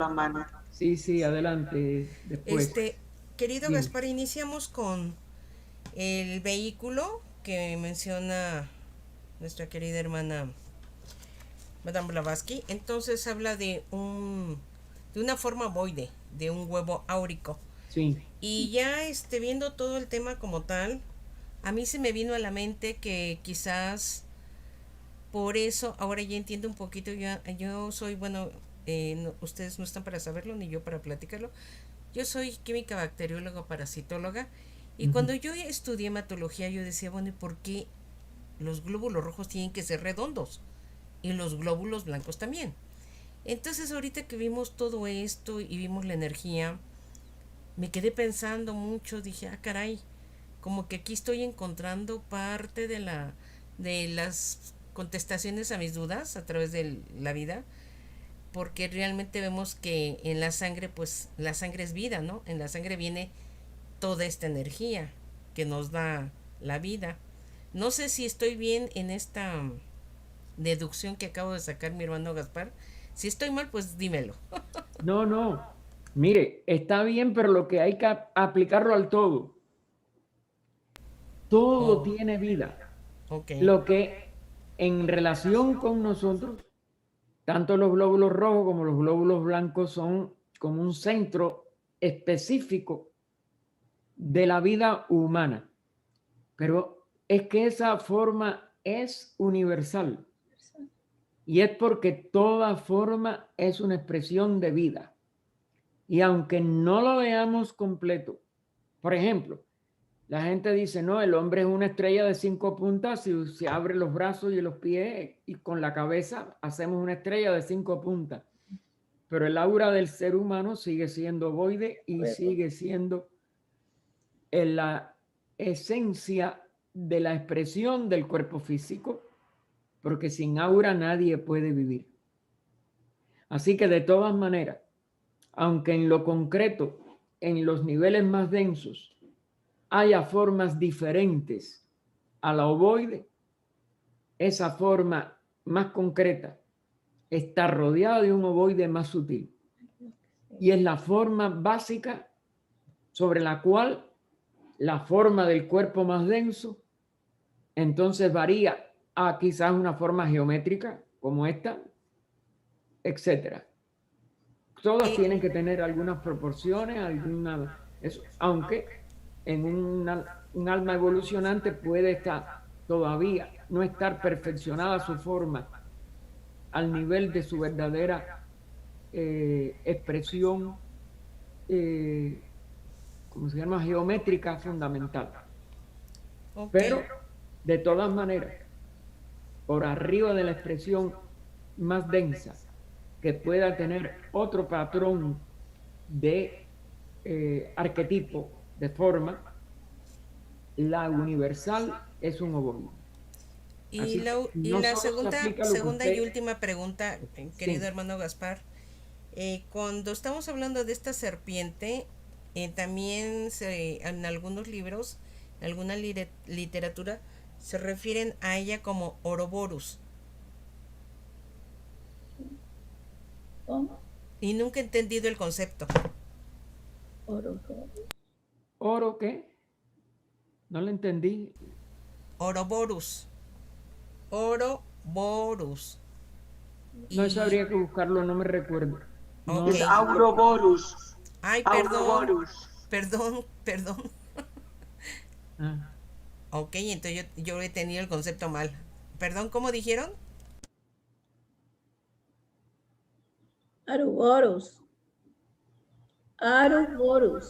la mano. Sí, sí, adelante, después. Este, querido Dime. Gaspar, iniciamos con el vehículo que menciona nuestra querida hermana Madame Blavatsky. Entonces habla de una forma ovoide, de un huevo áurico. Sí, Y ya viendo todo el tema como tal, a mí se me vino a la mente que quizás por eso ahora ya entiendo un poquito. Yo soy, bueno, ustedes no están para saberlo ni yo para platicarlo. Yo soy química bacterióloga parasitóloga y ujú, cuando yo estudié hematología yo decía, bueno, ¿y por qué los glóbulos rojos tienen que ser redondos? Y los glóbulos blancos también. Entonces ahorita que vimos todo esto y vimos la energía, me quedé pensando mucho, dije, ah, caray, como que aquí estoy encontrando parte de las contestaciones a mis dudas a través de la vida, porque realmente vemos que en la sangre, pues la sangre es vida, ¿no? En la sangre viene toda esta energía que nos da la vida. No sé si estoy bien en esta deducción que acabo de sacar mi hermano Gaspar. Si estoy mal, pues dímelo. no, no. Mire, está bien, pero lo que hay que aplicarlo al todo. Todo Oh, tiene vida. ok. Lo que en relación con nosotros, tanto los glóbulos rojos como los glóbulos blancos son como un centro específico de la vida humana. Pero es que esa forma es universal y es porque toda forma es una expresión de vida. Y aunque no lo veamos completo, por ejemplo, la gente dice, no, el hombre es una estrella de 5 puntas, si se abre los brazos y los pies y con la cabeza hacemos una estrella de 5 puntas. Pero el aura del ser humano sigue siendo ovoide y sigue siendo en la esencia de la expresión del cuerpo físico, porque sin aura nadie puede vivir. Así que de todas maneras, aunque en lo concreto, en los niveles más densos, haya formas diferentes a la ovoide, esa forma más concreta está rodeada de un ovoide más sutil. Y es la forma básica sobre la cual la forma del cuerpo más denso entonces varía a quizás una forma geométrica como esta, etcétera. Todas Eh, tienen que tener algunas proporciones, eso, aunque en un alma evolucionante puede estar todavía no estar perfeccionada su forma al nivel de su verdadera expresión, eh, ¿cómo se llama? Geométrica fundamental. ok. Pero de todas maneras, por arriba de la expresión más densa, que pueda tener otro patrón de arquetipo, de forma, la universal es un ovoide. Así que Y no la solo se segunda, aplica lo que segunda y usted, última pregunta, querido sí, hermano Gaspar. Cuando estamos hablando de esta serpiente, también en algunos libros, en alguna literatura, se refieren a ella como Ouroboros. ¿Cómo? Y nunca he entendido el concepto. Oro. oro, ¿qué? No le entendí. Ouroboros. Ouroboros. No, eso Y, habría que buscarlo, no me recuerdo. ok. No, Es Auroborus. Ay, Auroborus. perdón. ah, Ok, entonces yo he tenido el concepto mal. Perdón, ¿cómo dijeron? Aruborus. Aruborus.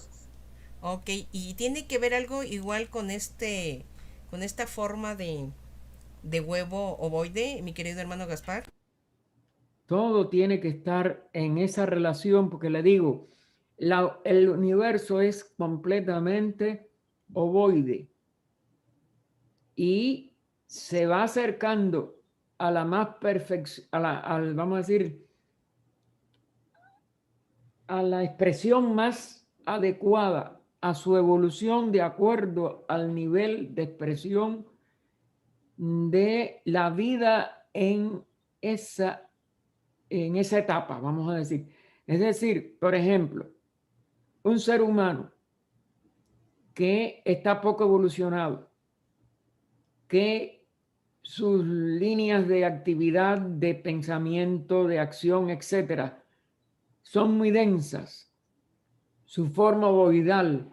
Ok, y tiene que ver algo igual con con esta forma de huevo ovoide, mi querido hermano Gaspar. todo tiene que estar en esa relación, porque le digo, el universo es completamente ovoide y se va acercando a la más perfección, vamos a decir, a la expresión más adecuada a su evolución de acuerdo al nivel de expresión de la vida esa, en esa etapa, vamos a decir. Es decir, por ejemplo, un ser humano que está poco evolucionado, que sus líneas de actividad, de pensamiento, de acción, etcétera, son muy densas. Su forma ovoidal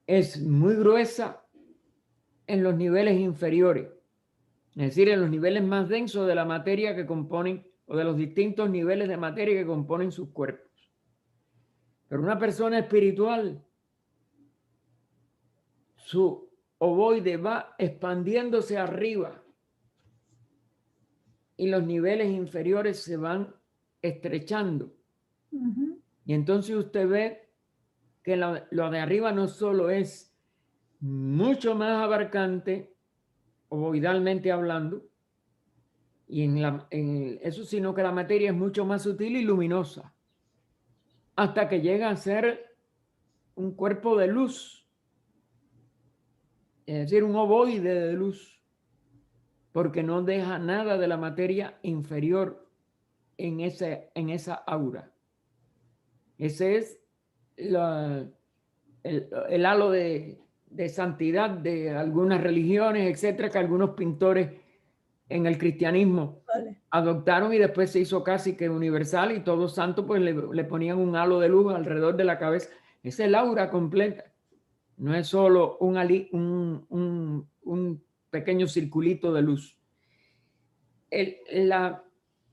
es muy gruesa en los niveles inferiores, es decir, en los niveles más densos de la materia que componen, o de los distintos niveles de materia que componen sus cuerpos. Pero una persona espiritual, su ovoide va expandiéndose arriba y los niveles inferiores se van estrechando. Y entonces usted ve que lo de arriba no solo es mucho más abarcante, ovoidalmente hablando, y eso, sino que la materia es mucho más sutil y luminosa, hasta que llega a ser un cuerpo de luz, es decir, un ovoide de luz, porque no deja nada de la materia inferior en esa aura. Ese es el halo de santidad de algunas religiones, etcétera, que algunos pintores en el cristianismo adoptaron y después se hizo casi que universal, y todos santos pues le ponían un halo de luz alrededor de la cabeza. Esa es el aura completa. No es solo un pequeño circulito de luz. La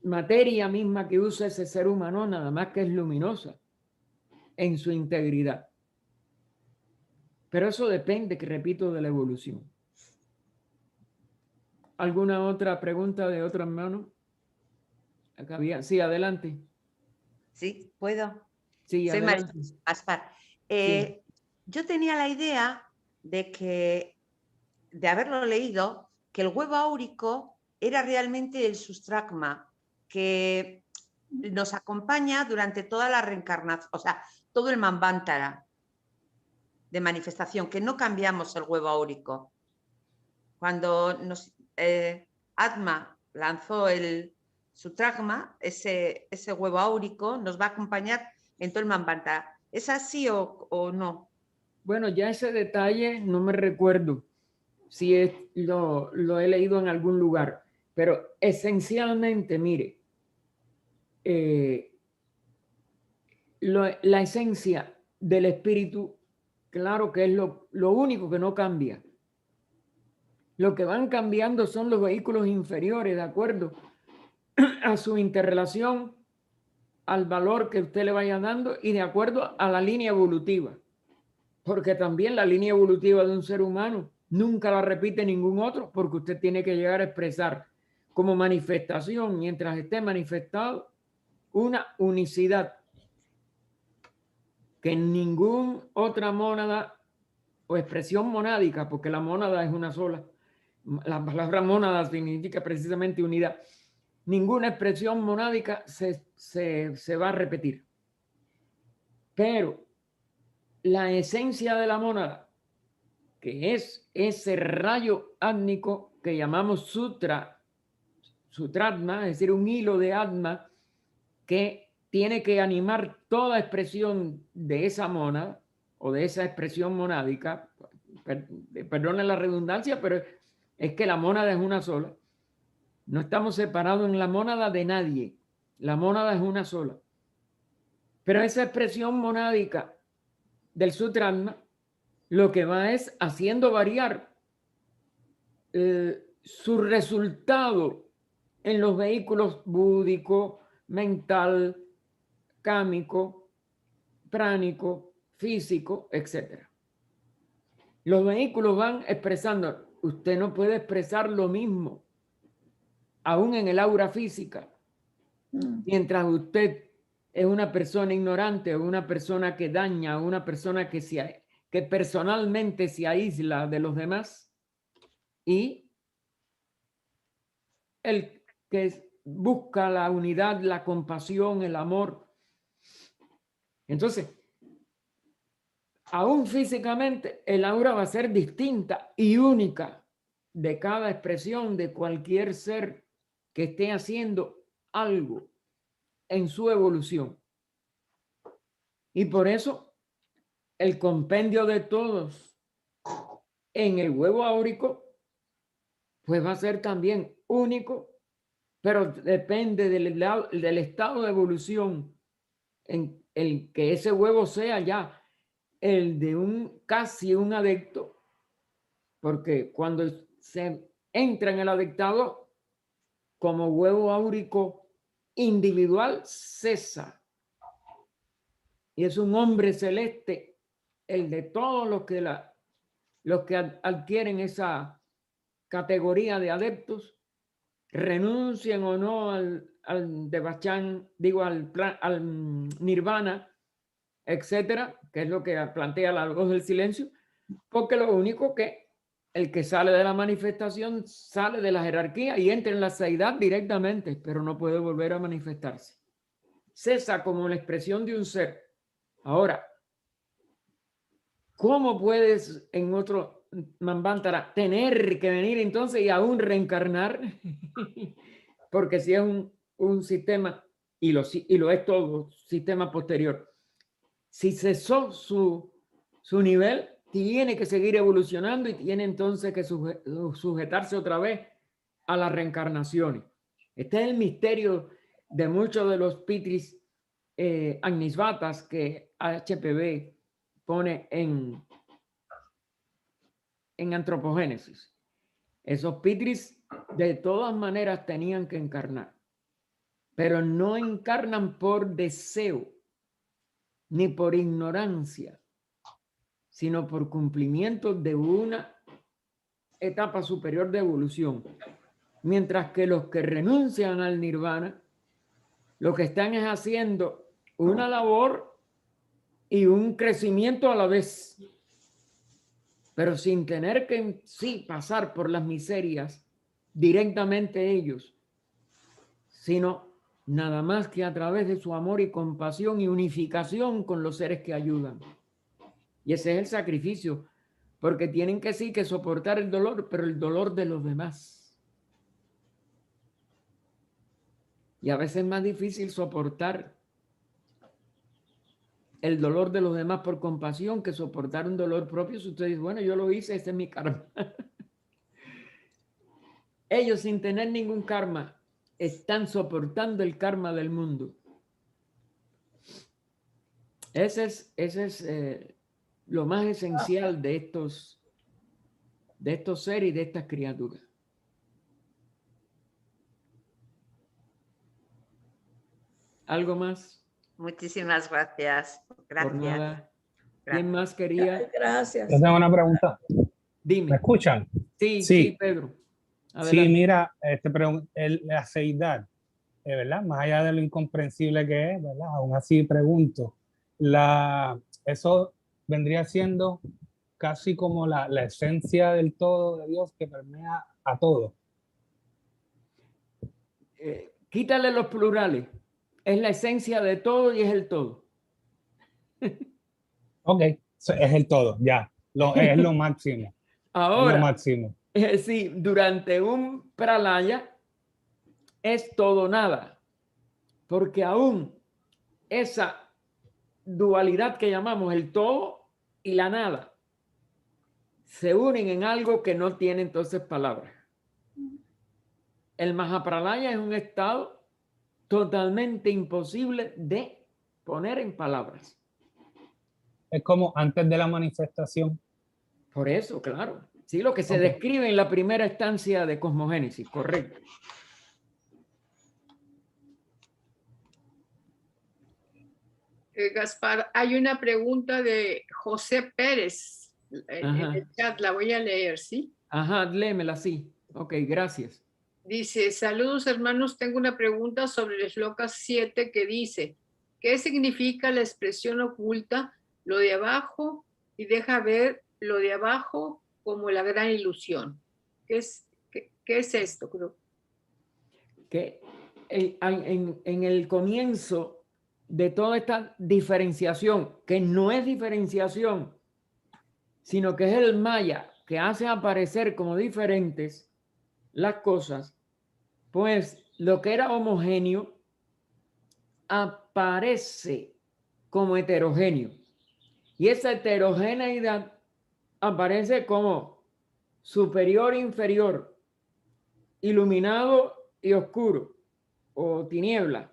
materia misma que usa ese ser humano nada más que es luminosa en su integridad. Pero eso depende, que repito, de la evolución. ¿Alguna otra pregunta de otro hermano? Acá había. Sí, adelante. Sí, puedo. Sí, Soy adelante. María Gaspar. Sí. Yo tenía la idea de haberlo leído, que el huevo áurico era realmente el sustragma, que nos acompaña durante toda la reencarnación, o sea, todo el manvantara de manifestación, que no cambiamos el huevo áurico. Cuando Atma lanzó el sutragma, ese huevo áurico nos va a acompañar en todo el manvantara. ¿Es así o no? Bueno, ya ese detalle no me recuerdo si lo he leído en algún lugar, pero esencialmente, mire, la esencia del espíritu, claro que es lo único que no cambia. Lo que van cambiando son los vehículos inferiores, de acuerdo a su interrelación, al valor que usted le vaya dando y de acuerdo a la línea evolutiva. Porque también la línea evolutiva de un ser humano nunca la repite ningún otro, porque usted tiene que llegar a expresar como manifestación, mientras esté manifestado, una unicidad que ninguna otra mónada o expresión monádica, porque la mónada es una sola, la palabra mónada significa precisamente unidad, ninguna expresión monádica se va a repetir. Pero la esencia de la mónada, que es ese rayo átmico que llamamos sutratma, es decir, un hilo de atma que tiene que animar toda expresión de esa mónada o de esa expresión monádica. Perdonen la redundancia, pero es que la mónada es una sola. No estamos separados en la mónada de nadie. La mónada es una sola. Pero esa expresión monádica del sutratma lo que va es haciendo variar su resultado en los vehículos búdico, mental, cámico, pránico, físico, etc. Los vehículos van expresando. Usted no puede expresar lo mismo aún en el aura física, mientras usted es una persona ignorante o una persona que daña, o una persona que personalmente se aísla de los demás, y el que busca la unidad, la compasión, el amor. Entonces, aún físicamente, el aura va a ser distinta y única de cada expresión de cualquier ser que esté haciendo algo en su evolución. Y por eso el compendio de todos en el huevo áurico pues va a ser también único, pero depende del estado de evolución en el que ese huevo sea ya el de casi un adepto, porque cuando se entra en el adectado como huevo áurico individual cesa, y es un hombre celeste el de todos los que adquieren esa categoría de adeptos, renuncien o no al Devachan, digo al nirvana, etcétera, que es lo que plantea la voz del silencio, porque lo único que el que sale de la manifestación sale de la jerarquía y entra en la seidad directamente, pero no puede volver a manifestarse. Cesa como la expresión de un ser. Ahora, ¿cómo puedes en otro Manvantara tener que venir entonces y aún reencarnar? Porque si es un sistema, y lo es todo, sistema posterior. Si cesó su nivel, tiene que seguir evolucionando y tiene entonces que sujetarse otra vez a las reencarnaciones. Este es el misterio de muchos de los pitris agnisvatas que HPB pone en Antropogénesis. Esos pitris de todas maneras tenían que encarnar, pero no encarnan por deseo ni por ignorancia, sino por cumplimiento de una etapa superior de evolución. Mientras que los que renuncian al nirvana, lo que están es haciendo una labor y un crecimiento a la vez, pero sin tener que en sí pasar por las miserias directamente ellos, sino nada más que a través de su amor y compasión y unificación con los seres que ayudan. Y ese es el sacrificio, porque tienen que sí que soportar el dolor, pero el dolor de los demás. Y a veces es más difícil soportar el dolor de los demás por compasión que soportar un dolor propio. Si usted dice, bueno, yo lo hice, este es mi karma. Ellos sin tener ningún karma están soportando el karma del mundo. Ese es lo más esencial de estos seres y de estas criaturas. ¿Algo más? Muchísimas gracias. Gracias. Por nada. ¿Quién Gracias. más quería? Gracias. Yo tengo una pregunta. Dime. ¿Me escuchan? Sí, Sí. Pedro. Sí, Adelante. mira, la seidad, ¿verdad? Más allá de lo incomprensible que es, ¿verdad? Aún así pregunto, eso vendría siendo casi como la esencia del todo de Dios que permea a todo. Quítale los plurales. Es la esencia de todo y es el todo. Ok, es el todo, ya. Es lo máximo. Ahora, es lo máximo. Sí, durante un pralaya es todo nada, porque aún esa dualidad que llamamos el todo y la nada se unen en algo que no tiene entonces palabras. El Mahapralaya es un estado totalmente imposible de poner en palabras. Es como antes de la manifestación. Por eso, claro. Sí, lo que se Ok. describe en la primera estancia de cosmogénesis, correcto. Gaspar, hay una pregunta de José Pérez en Ajá. el chat, la voy a leer, ¿sí? Ajá, léemela, sí. Ok, gracias. Dice, saludos hermanos, tengo una pregunta sobre el Shloka 7 que dice, ¿qué significa la expresión oculta, lo de abajo, y deja ver lo de abajo como la gran ilusión? ¿Qué es esto? Creo. Que en el comienzo de toda esta diferenciación, que no es diferenciación, sino que es el maya que hace aparecer como diferentes las cosas, pues lo que era homogéneo aparece como heterogéneo. Y esa heterogeneidad aparece como superior e inferior, iluminado y oscuro, o tiniebla,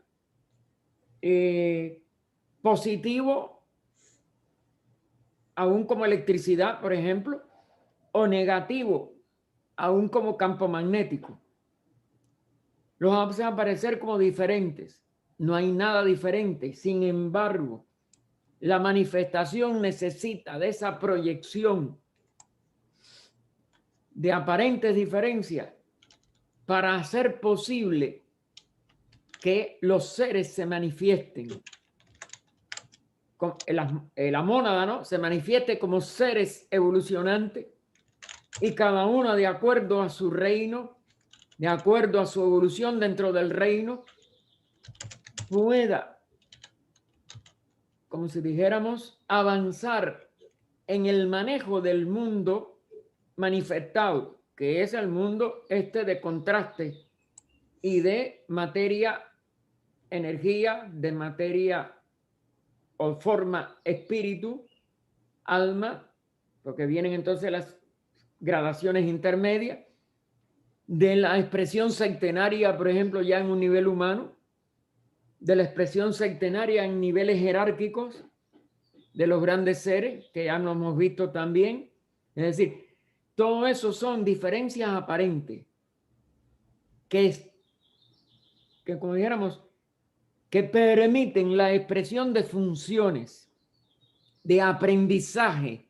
positivo, aún como electricidad, por ejemplo, o negativo, aún como campo magnético. Los hacen aparecer como diferentes. No hay nada diferente. Sin embargo, la manifestación necesita de esa proyección de aparentes diferencias para hacer posible que los seres se manifiesten. La mónada, ¿no?, se manifieste como seres evolucionantes, y cada uno de acuerdo a su reino, de acuerdo a su evolución dentro del reino, pueda, como si dijéramos, avanzar en el manejo del mundo manifestado, que es el mundo de contraste y de materia, energía, de materia o forma, espíritu, alma, porque vienen entonces las gradaciones intermedias de la expresión sectenaria, por ejemplo, ya en un nivel humano, de la expresión sectenaria en niveles jerárquicos de los grandes seres, que ya lo hemos visto también. Es decir, todo eso son diferencias aparentes que como dijéramos, que permiten la expresión de funciones de aprendizaje.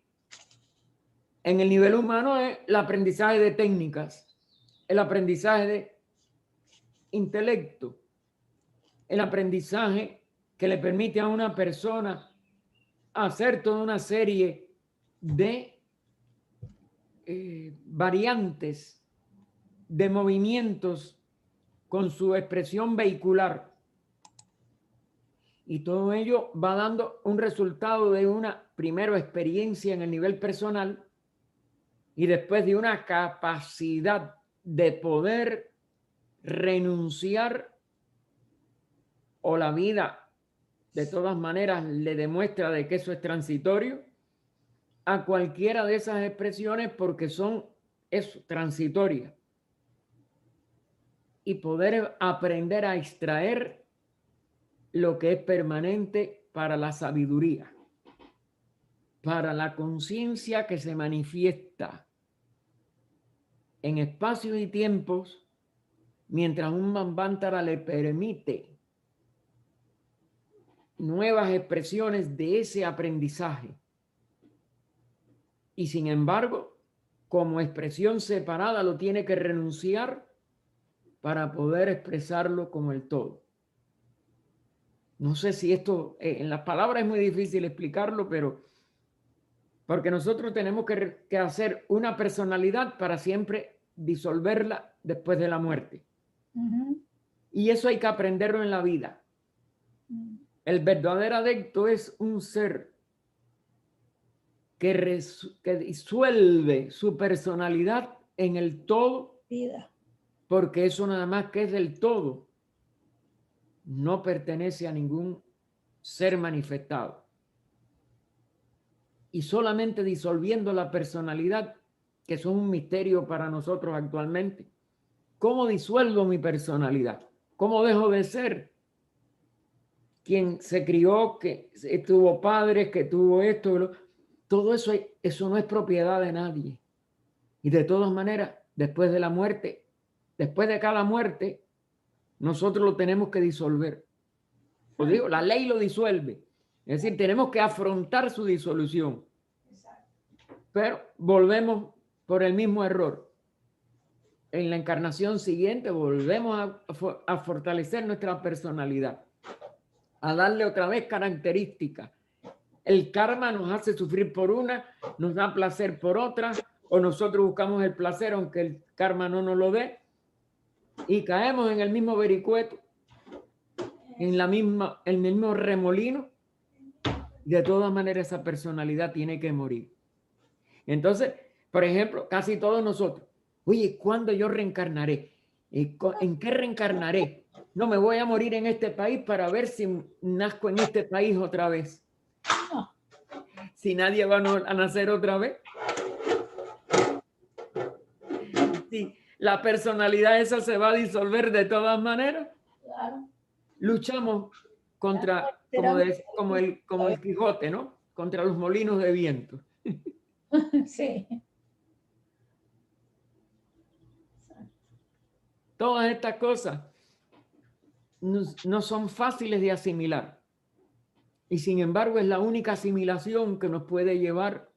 En el nivel humano es el aprendizaje de técnicas, el aprendizaje de intelecto, el aprendizaje que le permite a una persona hacer toda una serie de variantes de movimientos con su expresión vehicular. Y todo ello va dando un resultado de una primera experiencia en el nivel personal y después de una capacidad de poder renunciar, o la vida de todas maneras le demuestra de que eso es transitorio, a cualquiera de esas expresiones porque son transitorias, y poder aprender a extraer lo que es permanente para la sabiduría, para la conciencia que se manifiesta en espacios y tiempos, mientras un Manvantara le permite nuevas expresiones de ese aprendizaje. Y sin embargo, como expresión separada lo tiene que renunciar para poder expresarlo como el todo. No sé si esto, en las palabras es muy difícil explicarlo, pero porque nosotros tenemos que hacer una personalidad para siempre disolverla después de la muerte. Y eso hay que aprenderlo en la vida. El verdadero adepto es un ser que disuelve su personalidad en el todo, porque eso nada más que es del todo, no pertenece a ningún ser manifestado. Y solamente disolviendo la personalidad, que es un misterio para nosotros actualmente. ¿Cómo disuelvo mi personalidad? ¿Cómo dejo de ser quien se crió, que tuvo padres, que tuvo esto? Todo eso no es propiedad de nadie. Y de todas maneras, después de la muerte, después de cada muerte, nosotros lo tenemos que disolver. Os digo, la ley lo disuelve. Es decir, tenemos que afrontar su disolución. Pero volvemos por el mismo error. En la encarnación siguiente volvemos a fortalecer nuestra personalidad, a darle otra vez características. El karma nos hace sufrir por una, nos da placer por otra, o nosotros buscamos el placer aunque el karma no nos lo dé, y caemos en el mismo vericueto, en el mismo remolino. De todas maneras, esa personalidad tiene que morir. Entonces, por ejemplo, casi todos nosotros, oye, ¿cuándo yo reencarnaré? ¿En qué reencarnaré? No, me voy a morir en este país para ver si nazco en este país otra vez. si nadie va a nacer otra vez. Si la personalidad esa se va a disolver de todas maneras. Claro. Luchamos contra, como el Quijote, ¿no? Contra los molinos de viento. Sí. Todas estas cosas no son fáciles de asimilar. Y sin embargo es la única asimilación que nos puede llevar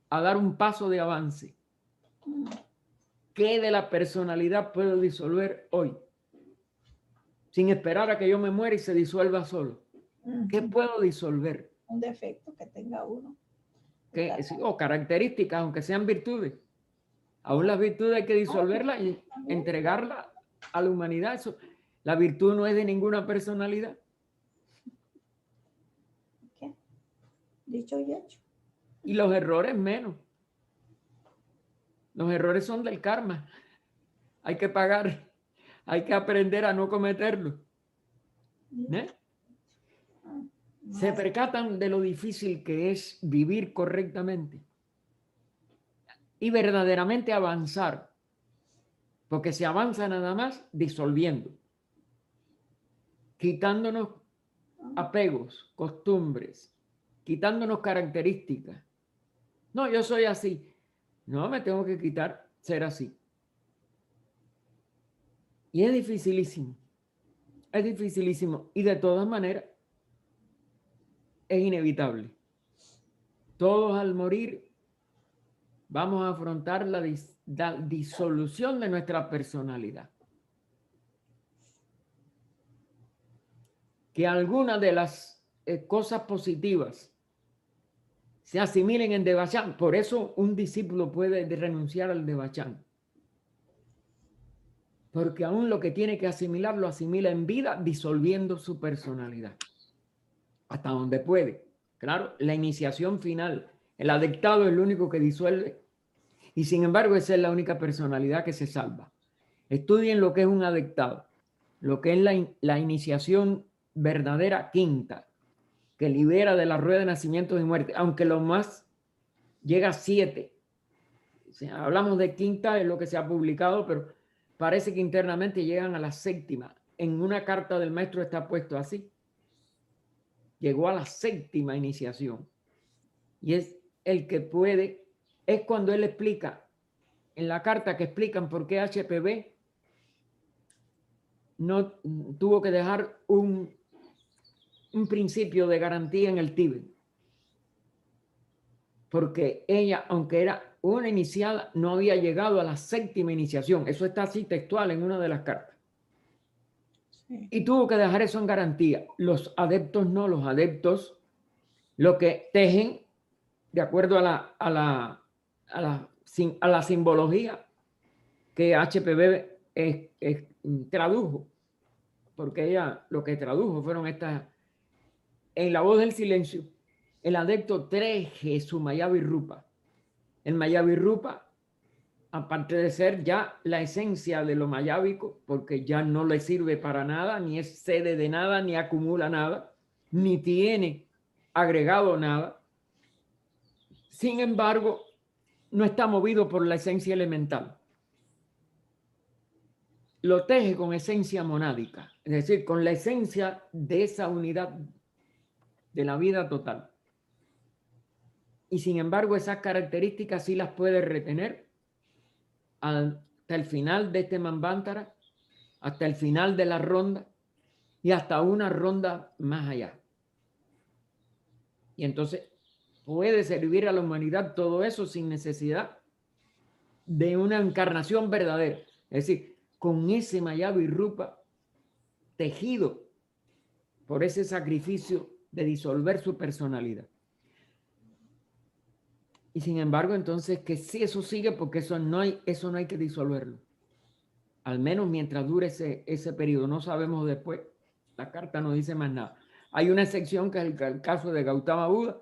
a dar un paso de avance. ¿Qué de la personalidad puedo disolver hoy? Sin esperar a que yo me muera y se disuelva solo. ¿Qué puedo disolver? Un defecto que tenga uno. O características, aunque sean virtudes. Aún las virtudes hay que disolverlas y entregarlas a la humanidad. Eso, la virtud no es de ninguna personalidad. ¿Qué? Dicho y hecho. Y los errores menos. Los errores son del karma. Hay que pagar. Hay que aprender a no cometerlos. ¿Eh? Se percatan de lo difícil que es vivir correctamente y verdaderamente avanzar, porque se avanza nada más disolviendo, quitándonos apegos, costumbres, quitándonos características. No, yo soy así. No, me tengo que quitar ser así. Y es dificilísimo. Es dificilísimo. Y de todas maneras, es inevitable. Todos al morir vamos a afrontar la disolución de nuestra personalidad. Que algunas de las cosas positivas se asimilen en Devachan. Por eso un discípulo puede renunciar al Devachan. Porque aún lo que tiene que asimilar lo asimila en vida, disolviendo su personalidad. Hasta donde puede. Claro, la iniciación final, el adectado es lo único que disuelve. Y sin embargo, esa es la única personalidad que se salva. Estudien lo que es un adectado, lo que es la iniciación verdadera quinta, que libera de la rueda de nacimientos y muerte, aunque lo más llega a 7. O sea, hablamos de quinta, es lo que se ha publicado, pero parece que internamente llegan a la 7ª. En una carta del maestro está puesto así. Llegó a la 7ª iniciación. Y es el que puede, es cuando él explica, en la carta que explican por qué HPV no tuvo que dejar un principio de garantía en el Tíbet. Porque ella, aunque era una iniciada, no había llegado a la 7ª iniciación. Eso está así textual en una de las cartas. Sí. Y tuvo que dejar eso en garantía. Los adeptos no, los adeptos lo que tejen de acuerdo a la simbología que HPV tradujo. Porque ella lo que tradujo fueron estas. En la voz del silencio, el adepto teje su Mayavi Rupa. El Mayavi Rupa, aparte de ser ya la esencia de lo mayávico, porque ya no le sirve para nada, ni es sede de nada, ni acumula nada, ni tiene agregado nada. Sin embargo, no está movido por la esencia elemental. Lo teje con esencia monádica, es decir, con la esencia de esa unidad de la vida total. Y sin embargo, esas características sí las puede retener hasta el final de este Manvantara, hasta el final de la ronda y hasta una ronda más allá. Y entonces puede servir a la humanidad todo eso sin necesidad de una encarnación verdadera. Es decir, con ese Mayavi Rupa tejido por ese sacrificio de disolver su personalidad. Y sin embargo, entonces, que sí, eso sigue porque eso no hay que disolverlo. Al menos mientras dure ese periodo. No sabemos después. La carta no dice más nada. Hay una excepción que es el caso de Gautama Buda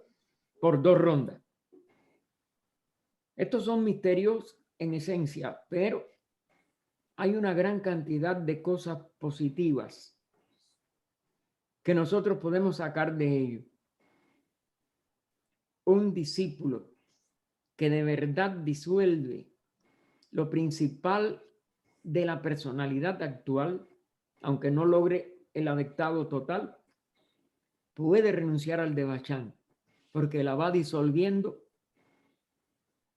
por 2 rondas. Estos son misterios en esencia, pero hay una gran cantidad de cosas positivas que nosotros podemos sacar de ello. un discípulo que de verdad disuelve lo principal de la personalidad actual, aunque no logre el adectado total, puede renunciar al devachán, porque la va disolviendo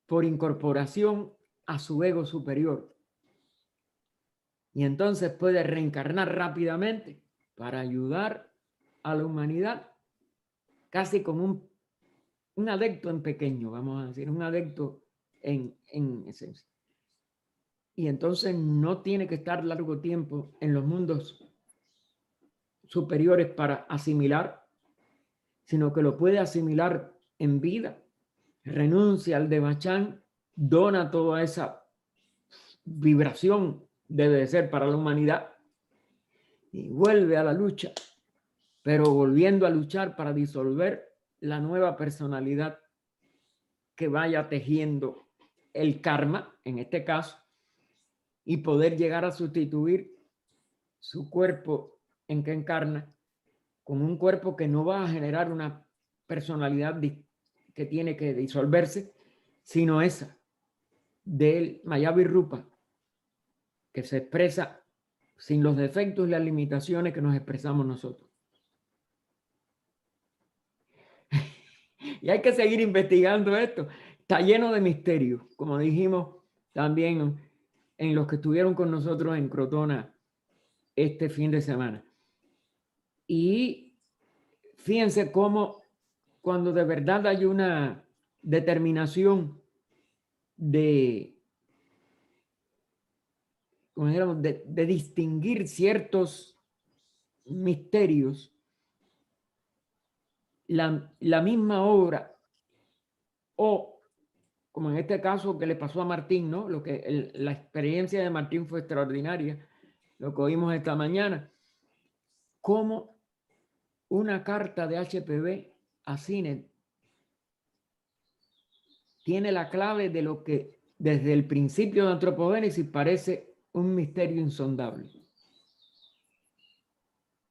por incorporación a su ego superior. Y entonces puede reencarnar rápidamente para ayudar a la humanidad, casi como un adepto en pequeño, vamos a decir, un adepto en esencia. Y entonces no tiene que estar largo tiempo en los mundos superiores para asimilar, sino que lo puede asimilar en vida, renuncia al devachán, dona toda esa vibración, debe de ser para la humanidad, y vuelve a la lucha, pero volviendo a luchar para disolver la nueva personalidad que vaya tejiendo el karma, en este caso, y poder llegar a sustituir su cuerpo en que encarna con un cuerpo que no va a generar una personalidad que tiene que disolverse, sino esa del Mayavirrupa, que se expresa sin los defectos y las limitaciones que nos expresamos nosotros. Y hay que seguir investigando esto. Está lleno de misterios, como dijimos también en los que estuvieron con nosotros en Crotona este fin de semana. Y fíjense cómo cuando de verdad hay una determinación de, como dijéramos, de distinguir ciertos misterios, la misma obra, o como en este caso que le pasó a Martín, ¿no? La experiencia de Martín fue extraordinaria, lo que oímos esta mañana, como una carta de HPV a Sinet tiene la clave de lo que desde el principio de Antropogénesis parece un misterio insondable.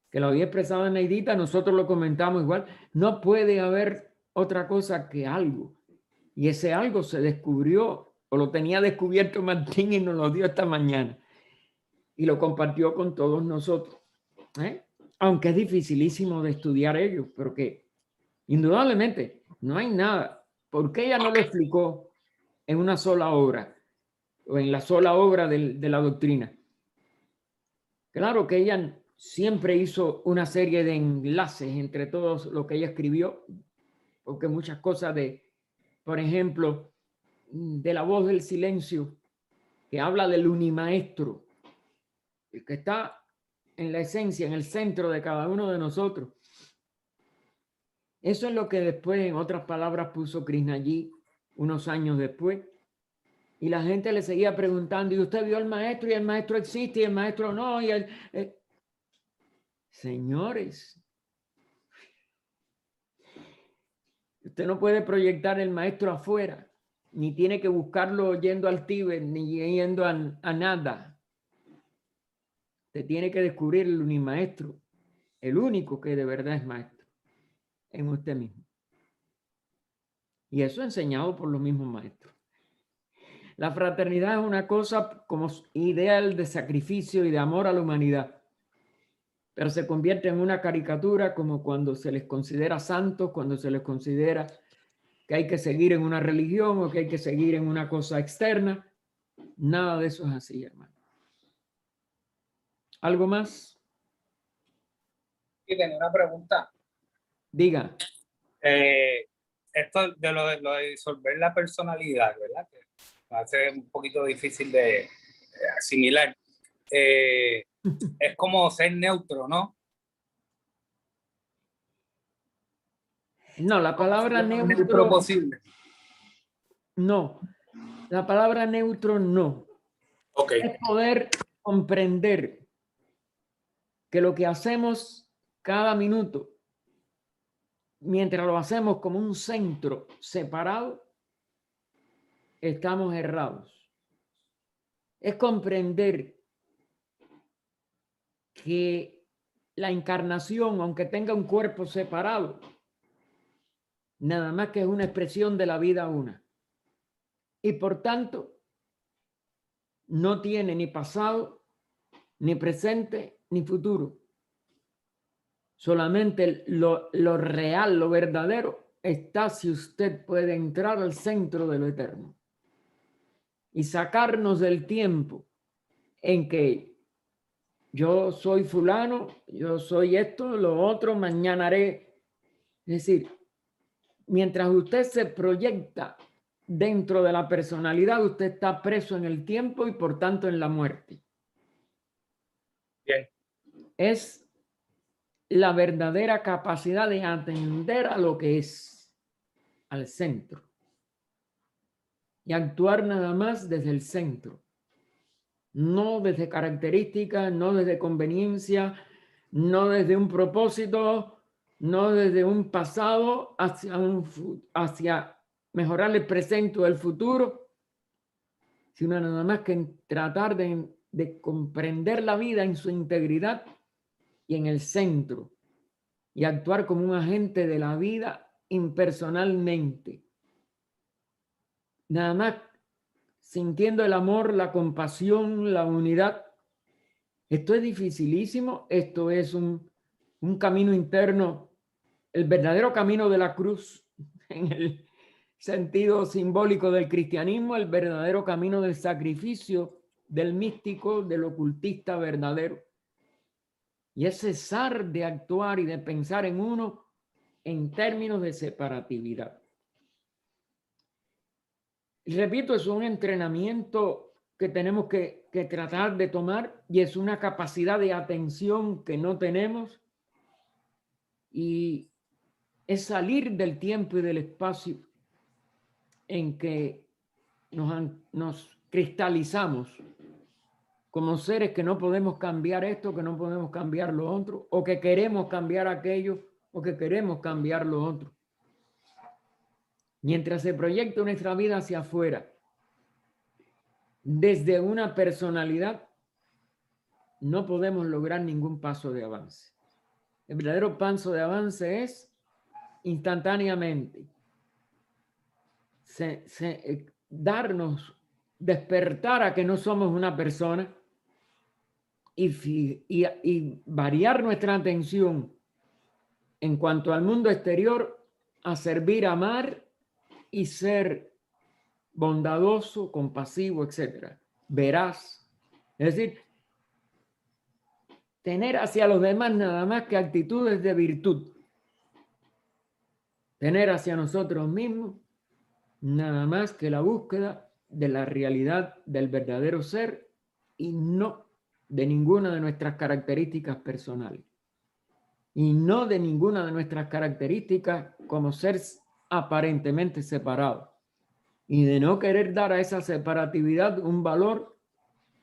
Que lo había expresado Neidita, nosotros lo comentamos igual, no puede haber otra cosa que algo. Y ese algo se descubrió, o lo tenía descubierto Martín y nos lo dio esta mañana. Y lo compartió con todos nosotros. Aunque es dificilísimo de estudiar ello, pero que indudablemente no hay nada. ¿Por qué ella no lo explicó en una sola obra o en la sola obra de la doctrina? Claro que ella siempre hizo una serie de enlaces entre todo lo que ella escribió, porque muchas cosas por ejemplo, de la voz del silencio, que habla del unimaestro, el que está en la esencia, en el centro de cada uno de nosotros. Eso es lo que después, en otras palabras, puso Krishnajit unos años después. Y la gente le seguía preguntando, ¿y usted vio al maestro? Y el maestro existe, y el maestro no. Señores, usted no puede proyectar el maestro afuera, ni tiene que buscarlo yendo al Tíbet, ni yendo a nada. Usted tiene que descubrir el unimaestro, el único que de verdad es maestro, en usted mismo. Y eso enseñado por los mismos maestros. La fraternidad es una cosa como ideal de sacrificio y de amor a la humanidad, pero se convierte en una caricatura como cuando se les considera santos, cuando se les considera que hay que seguir en una religión o que hay que seguir en una cosa externa. Nada de eso es así, hermano. ¿Algo más? Y tenía una pregunta. Diga. Esto de lo de disolver la personalidad, ¿verdad? Que me hace un poquito difícil de asimilar. Es como ser neutro, ¿no? No, la palabra neutro. Posible. No, la palabra neutro no. Okay. Es poder comprender que lo que hacemos cada minuto, mientras lo hacemos como un centro separado, estamos errados. Es comprender que la encarnación, aunque tenga un cuerpo separado, nada más que es una expresión de la vida una. Y por tanto, no tiene ni pasado, ni presente, ni futuro. Solamente lo real, lo verdadero, está si usted puede entrar al centro de lo eterno y sacarnos del tiempo en que yo soy fulano, yo soy esto, lo otro, mañana haré. Es decir, mientras usted se proyecta dentro de la personalidad, usted está preso en el tiempo y por tanto en la muerte. Bien. Es la verdadera capacidad de atender a lo que es, al centro. Y actuar nada más desde el centro. No desde características, no desde conveniencia, no desde un propósito, no desde un pasado hacia mejorar el presente o el futuro, sino nada más que en tratar de comprender la vida en su integridad y en el centro, y actuar como un agente de la vida impersonalmente. Nada más sintiendo el amor, la compasión, la unidad. Esto es dificilísimo, esto es un camino interno, el verdadero camino de la cruz, en el sentido simbólico del cristianismo, el verdadero camino del sacrificio, del místico, del ocultista verdadero. Y es cesar de actuar y de pensar en uno en términos de separatividad. Y repito, es un entrenamiento que tenemos que tratar de tomar, y es una capacidad de atención que no tenemos, y es salir del tiempo y del espacio en que nos cristalizamos como seres que no podemos cambiar esto, que no podemos cambiar lo otro, o que queremos cambiar aquello, o que queremos cambiar lo otro. Mientras se proyecta nuestra vida hacia afuera, desde una personalidad, no podemos lograr ningún paso de avance. El verdadero paso de avance es instantáneamente darnos, despertar a que no somos una persona y variar nuestra atención en cuanto al mundo exterior a servir, amar y ser bondadoso, compasivo, etc. Veraz. Es decir, tener hacia los demás nada más que actitudes de virtud. Tener hacia nosotros mismos nada más que la búsqueda de la realidad del verdadero ser y no de ninguna de nuestras características personales. Y no de ninguna de nuestras características como ser aparentemente separado. Y de no querer dar a esa separatividad un valor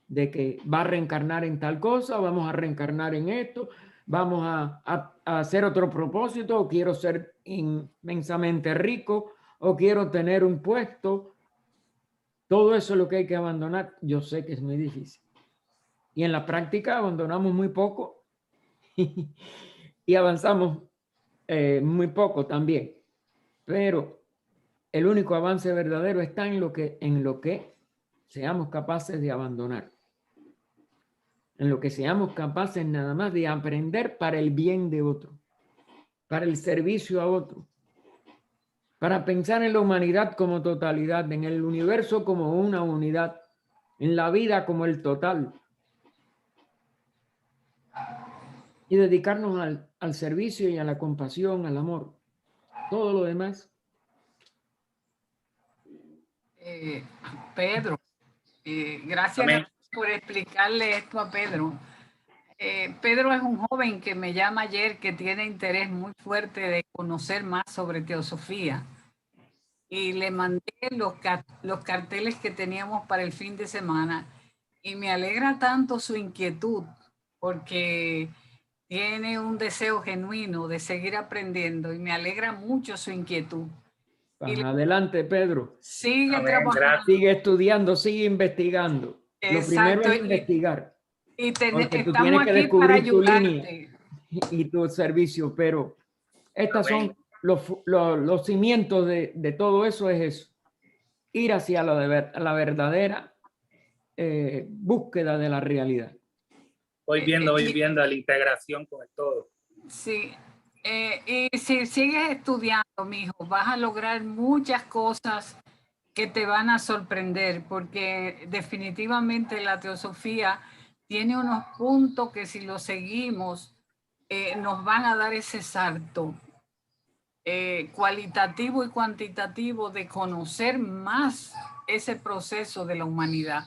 de que va a reencarnar en tal cosa, vamos a reencarnar en esto, vamos a hacer otro propósito, o quiero ser inmensamente rico, o quiero tener un puesto. Todo eso es lo que hay que abandonar. Yo sé que es muy difícil. Y en la práctica abandonamos muy poco y avanzamos muy poco también. Pero el único avance verdadero está en lo que seamos capaces de abandonar. En lo que seamos capaces nada más de aprender para el bien de otro, para el servicio a otro, para pensar en la humanidad como totalidad, en el universo como una unidad, en la vida como el total. Y dedicarnos al servicio y a la compasión, al amor. Todo lo demás. Pedro, gracias Amén. por explicarle esto a Pedro. Pedro es un joven que me llama ayer que tiene interés muy fuerte de conocer más sobre teosofía. Y le mandé los carteles que teníamos para el fin de semana. Y me alegra tanto su inquietud, porque tiene un deseo genuino de seguir aprendiendo, y me alegra mucho su inquietud. Adelante, Pedro. Sigue Amén, trabajando. gracias. Sigue estudiando, sigue investigando. Lo primero es investigar. Y Porque tú estamos tienes que aquí para descubrir tu línea ayudarte. y tu servicio, pero estas son los cimientos de todo eso es eso, ir hacia la verdadera búsqueda de la realidad. Voy viendo la integración con el todo. Sí, y si sigues estudiando, mijo, vas a lograr muchas cosas que te van a sorprender, porque definitivamente la teosofía tiene unos puntos que si los seguimos nos van a dar ese salto cualitativo y cuantitativo de conocer más ese proceso de la humanidad.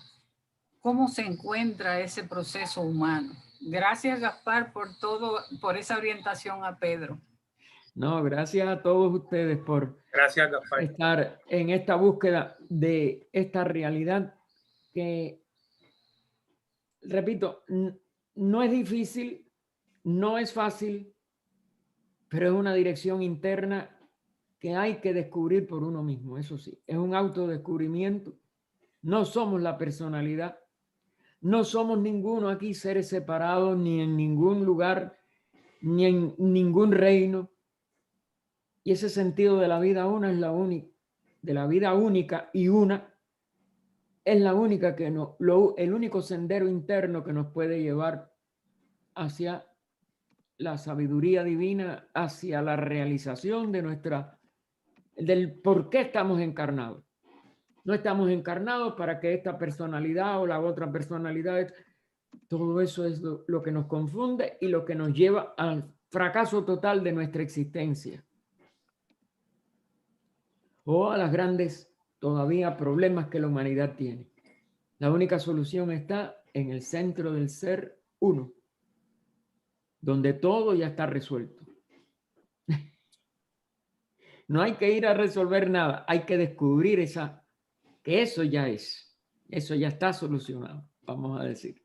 ¿Cómo se encuentra ese proceso humano? Gracias, Gaspar, por todo, por esa orientación a Pedro. No, gracias a todos ustedes por estar en esta búsqueda de esta realidad que, repito, no es difícil, no es fácil, pero es una dirección interna que hay que descubrir por uno mismo. Eso sí, es un autodescubrimiento. No somos la personalidad, no somos ninguno aquí seres separados, ni en ningún lugar, ni en ningún reino. Y ese sentido de la vida una es la única, de la vida única y una es la única que no, el único sendero interno que nos puede llevar hacia la sabiduría divina, hacia la realización del por qué estamos encarnados. No estamos encarnados para que esta personalidad o la otra personalidad, todo eso es lo que nos confunde y lo que nos lleva al fracaso total de nuestra existencia. O a las grandes todavía problemas que la humanidad tiene. La única solución está en el centro del ser uno, donde todo ya está resuelto. No hay que ir a resolver nada, hay que descubrir que eso ya está solucionado, vamos a decir.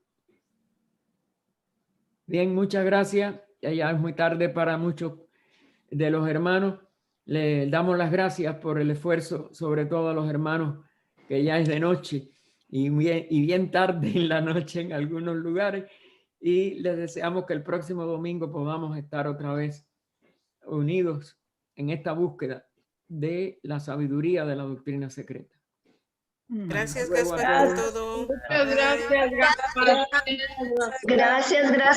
Bien, muchas gracias. Ya es muy tarde para muchos de los hermanos. Le damos las gracias por el esfuerzo, sobre todo a los hermanos, que ya es de noche y bien tarde en la noche en algunos lugares. Y les deseamos que el próximo domingo podamos estar otra vez unidos en esta búsqueda de la sabiduría de la doctrina secreta. Gracias, Gaspar, por todo. Muchas gracias, Gaspar. Gracias, gracias.